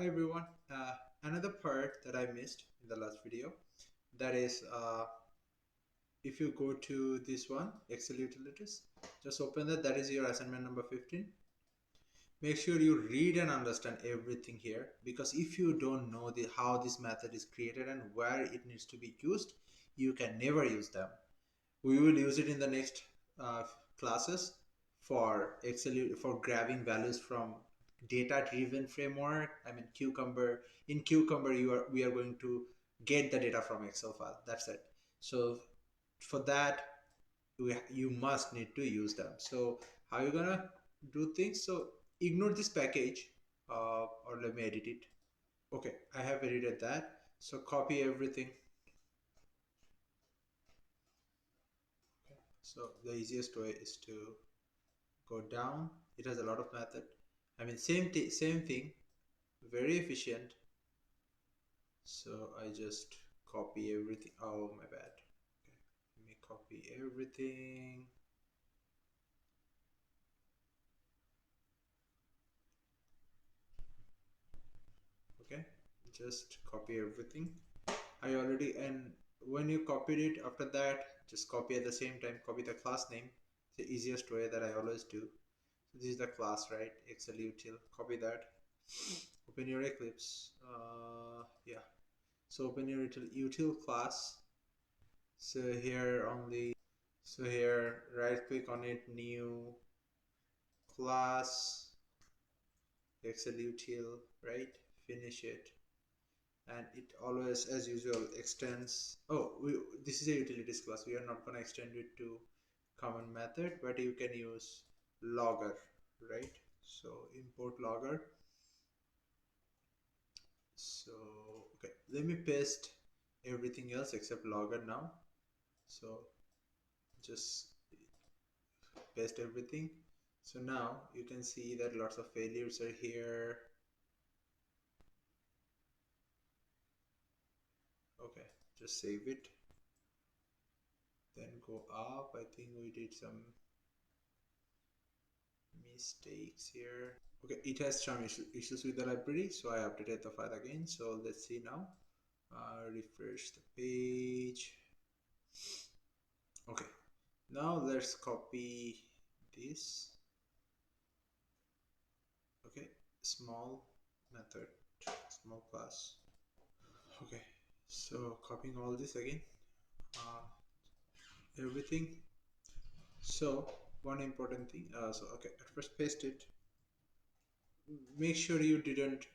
Hi everyone. Another part that I missed in the last video, that is if you go to this one, Excel utilities, just open that. That is your assignment number 15. Make sure you read and understand everything here, because if you don't know how this method is created and where it needs to be used, you can never use them. We will use it in the next classes for Excel, for grabbing values from data driven framework. I mean Cucumber. In Cucumber we are going to get the data from Excel file. That's it. So for that you must need to use them. So how you gonna do things? So ignore this package, or let me edit it. Okay, I have edited that. So copy everything. So the easiest way is to go down. It has a lot of method. I mean same thing, very efficient. So I just copy everything. Oh my bad. Okay, let me copy everything. Okay, just copy everything. I already, and when you copied it, after that just copy at the same time, copy the class name. It's the easiest way that I always do. So this is the class, right? Excel util. Copy that. Open your Eclipse. Yeah. So open your util class. So here only. So here, right click on it, new class, Excel util, right? Finish it. And it always, as usual, extends. Oh, this is a utilities class. We are not going to extend it to common method, but you can use logger, right? So import logger. So okay, let me paste everything else except logger now. So just paste everything. So now you can see that lots of failures are here. Okay, just save it, then go up. I think we did some mistakes here. Okay, it has some issues with the library, so I updated the file again. So let's see now. Refresh the page. Okay, now let's copy this. Okay, small method, small class. Okay, so copying all this again, everything. So one important thing, so okay, at first paste it. Make sure you didn't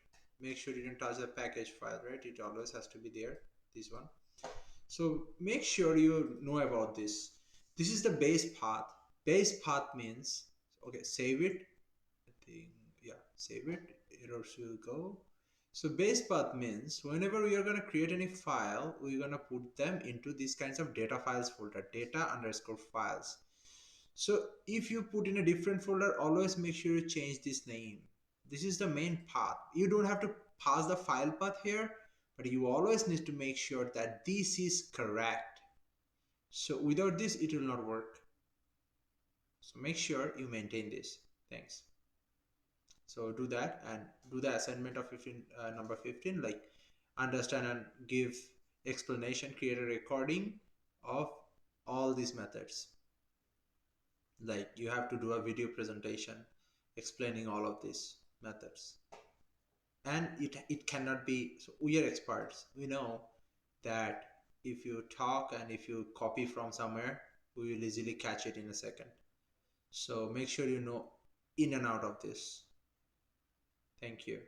touch the package file, right? It always has to be there, this one. So make sure you know about this. This is the base path. Base path means, okay, save it. I think, yeah, save it. Errors will go. So base path means whenever we are going to create any file, we're going to put them into these kinds of data files folder, data underscore files. So if you put in a different folder, always make sure you change this name. This is the main path. You don't have to pass the file path here, but you always need to make sure that this is correct. So without this, it will not work. So make sure you maintain this. Thanks. So do that and do the assignment of number 15, like understand and give explanation, create a recording of all these methods. Like you have to do a video presentation explaining all of these methods. And it cannot be, so we are experts, we know that if you talk and if you copy from somewhere, we will easily catch it in a second. So make sure you know in and out of this. Thank you.